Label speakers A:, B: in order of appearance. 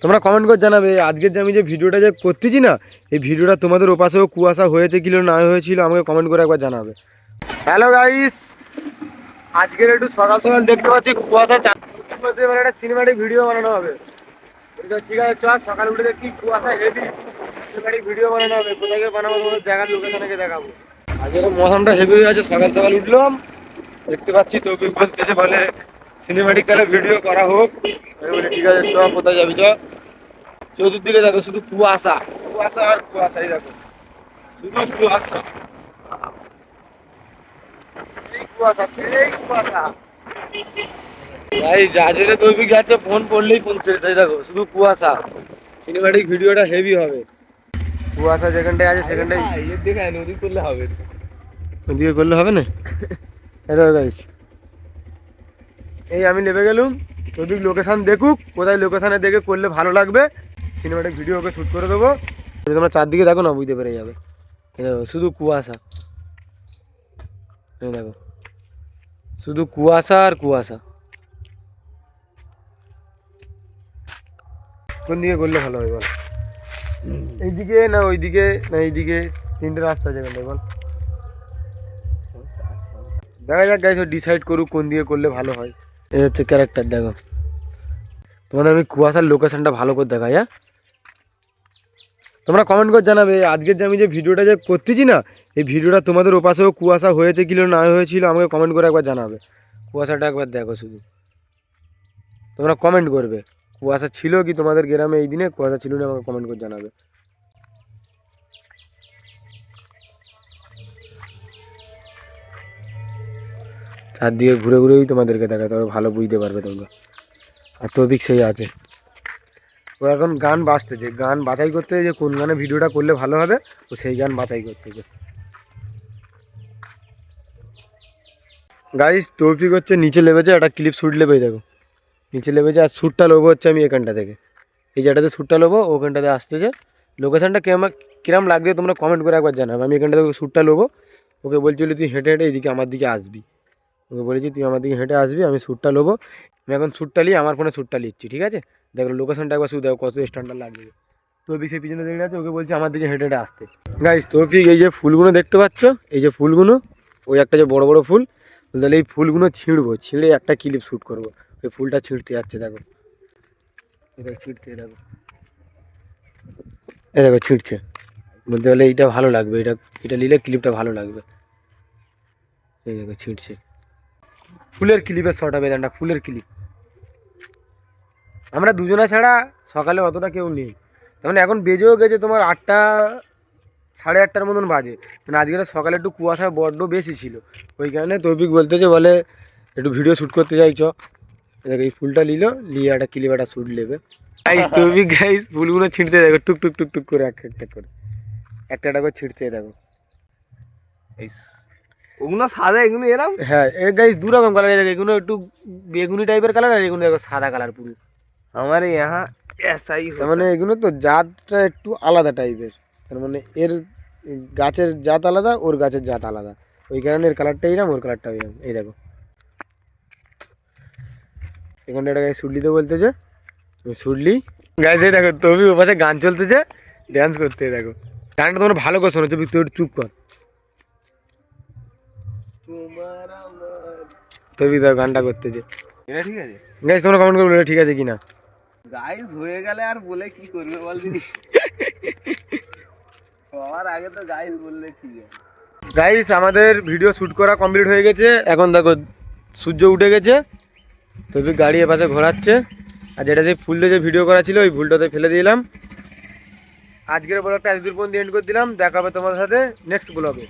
A: তোমরা কমেন্ট করে জানাবে আজকের যে আমি যে ভিডিওটা যে করতেছি না, এই ভিডিওটা তোমাদের ওপাশেও কুয়াশা হয়েছে কি না হয়েছিল আমাকে কমেন্ট করে একবার জানাবে। হ্যালো গাইস, আজকের একটু সকাল সকাল দেখতে পাচ্ছি কুয়াশা চারদিকে, এবার একটা সিনেমাটিক ভিডিও বানানো হবে। ঠিক আছে, চল সকালে উঠে দেখি কুয়াশা হেভি, সিনেমাটিক ভিডিও বানানো হবে। কোথায় গিয়ে বানাবো তোমাদের জায়গার লোকেশনকে দেখাবো। আজকের মৌসমটা হেভি হয়ে আছে, সকাল সকাল উঠলাম, দেখতে পাচ্ছি তৌফিক বলতেছে বলে সিনেমাটিক তাহলে ভিডিও করা হোক। আমি বলি ঠিক আছে চ, কোথায় যাবি চ। চতুর্দিকে দেখো শুধু কুয়াশা, কুয়াশা আর কুয়াশাই, দেখো শুধু কুয়াশা, এই কুয়াশা সেই কুয়াশা। ভাই যা জোরে তৌফিক যাচ্ছে, ফোন পড়লেই ফোন শেষ, এই দেখো শুধু কুয়াশা। সিনেমাটিক ভিডিওটা হেভি হবে। কুয়াশা যেখানটায় আছে সেখানটায় ওদিকে করলে হবে, ওদিকে করলে হবে না। এই দেখো গাইস, এই আমি নেমে গেলুম, তৌফিক লোকেশান দেখুক, কোথায় লোকেশানে দেখে করলে ভালো লাগবে সিনেমাটিক ভিডিও ওকে শ্যুট করে দেবো। তোমরা চারদিকে দেখো না, বুঝতে পেরে যাবে। এই দেখো শুধু কুয়াশা, এই দেখো শুধু কুয়াশা আর কুয়াশা। কোন দিকে করলে ভালো হয় বল? এইদিকে না ওইদিকে না এইদিকে, তিনটে রাস্তা যেখানে বল। দেখা যাক গাইস, ডিসাইড করুক কোন দিকে করলে ভালো হয়। এই হচ্ছে ক্যারেক্টার, দেখো তোমাদের আমি কুয়াশার লোকেশনটা ভালো করে দেখাই। হ্যাঁ, তোমরা কমেন্ট করে জানাবে আজকের যে আমি যে ভিডিওটা যে করতেছি না, এই ভিডিওটা তোমাদের ওপাশেও কুয়াশা হয়েছে কি না হয়েছিল আমাকে কমেন্ট করে একবার জানাবে। কুয়াশাটা একবার দেখো শুধু, তোমরা কমেন্ট করবে কুয়াশা ছিল কি তোমাদের গ্রামে এই দিনে, কুয়াশা ছিল না আমাকে কমেন্ট করে জানাবে। চারদিকে ঘুরে ঘুরেই তোমাদেরকে দেখা, তবে ভালো বুঝতে পারবে তোমরা। আর তৌফিক সেই আছে, ও এখন গান বাজতেছে, গান বাছাই করতে যে কোন গানে ভিডিওটা করলে ভালো হবে, ও সেই গান বাছাই করতেছে। গাইস তৌফিক হচ্ছে নিচে লেবেছে, একটা ক্লিপ শ্যুট লেবে, দেখো নিচে লেবেছে, আর শ্যুটটা লোবো হচ্ছে আমি এখানটা থেকে, এই জায়গাটাতে শ্যুটটা লোবো, ওখানটাতে আসতেছে। লোকেশানটা কিরম লাগবে তোমরা কমেন্ট করে একবার জানাবে। আমি এখানটা থেকে শ্যুটটা লোবো, ওকে বলছিলি তুই হেঁটে হেঁটে এইদিকে আমার দিকে আসবি, ওকে বলেছি তুই আমার দিকে হেঁটে আসবি, আমি শ্যুটটা লোবো। আমি এখন শ্যুটটা নিয়ে আমার ফোনে শ্যুটটা নিচ্ছি, ঠিক আছে? দেখো লোকেশনটা একবার শুধু দেখো কত স্ট্যান্ডার্ড লাগবে। তৌফিক সেই পিছনে দেখে আছে, ওকে বলছি আমার দিকে হেঁটে হেঁটে আসতে। গাইস তৌফিক এই যে ফুলগুলো দেখতে পাচ্ছ, এই যে ফুলগুলো, ওই একটা যে বড় বড় ফুল, তাহলে এই ফুলগুলো ছিঁড়বো, ছিঁড়ে একটা ক্লিপ শ্যুট করবো। ওই ফুলটা ছিঁড়তে যাচ্ছে, দেখো এটা ছিঁড়তে, দেখো এই দেখো ছিঁড়ছে, বলতে গেলে এইটা ভালো লাগবে, এটা এটা নিলে ক্লিপটা ভালো লাগবে। এই দেখো ছিঁড়ছে, ফুলের ক্লিপের শর্ট হবে, এটা ফুলের ক্লিপ। আমরা দুজনা ছাড়া সকালে অতটা কেউ নেই, মানে এখন বেজেও গেছে তোমার 8টা, 8:30টার মতন বাজে। মানে আজকে সকালে একটু কুয়াশা বড্ড বেশি ছিল, ওই কারণে তৌফিক বলতেছে বলে একটু ভিডিও শ্যুট করতে চাইছ। দেখো এই ফুলটা নিল, নিয়ে একটা ক্লিপ একটা শ্যুট নেবে। গাইস তৌফিক গাইস ফুলগুলো ছিঁড়তে দেখো, টুক টুক টুক টুক করে একটা করে, একটা করে ছিঁড়তে দেখো।
B: ওগুলো সাদা, এগুলো এরকম।
A: হ্যাঁ এর গাইস দু রকম কালার, দেখো এগুলো একটু বেগুনি টাইপের কালার, আর এগুলো দেখো সাদা কালার পুরো।
B: আমার यहाँ ऐसा ही
A: তার মানে এগুলো তো জাতটা একটু আলাদা টাইপের, তার মানে এর গাছের জাত আলাদা, ওর গাছের জাত আলাদা, ওই কারণে এর কালারটা এইরকম, ওর কালারটা এইরকম। এই দেখো এখানটা একটা গাছ সুডলিতে বলতেছে, সুডলি গাছ, এই দেখো তুমি ওর পাশে গান চলতেছে, ড্যান্স করতে। দেখো গানটা তোমার ভালো করে শোনো, তুই একটু চুপ কর,
B: তোমার আমার।
A: তবে দেখো গানটা করতেছে।
B: এটা ঠিক আছে
A: গাইস তোমরা কমেন্ট করে বলে ঠিক আছে কিনা।
B: গাইস হয়ে গেলে আর বলে কি করবে বল দিদি, সবার আগে তো গাইস বললে ঠিক আছে।
A: গাইস আমাদের ভিডিও শ্যুট করা কমপ্লিট হয়ে গেছে, এখন দেখো সূর্য উঠে গেছে, তবে গাড়ি এপাশে ঘোরাচ্ছে। আর যেটা যে ফুল দিয়ে যে ভিডিও করা ছিল, ওই ভুলটাতে ফেলে দিলাম। আজকের ব্লগটা এত দূর পর্যন্ত এন্ড করে দিলাম, দেখা হবে তোমার সাথে নেক্সট ব্লগে।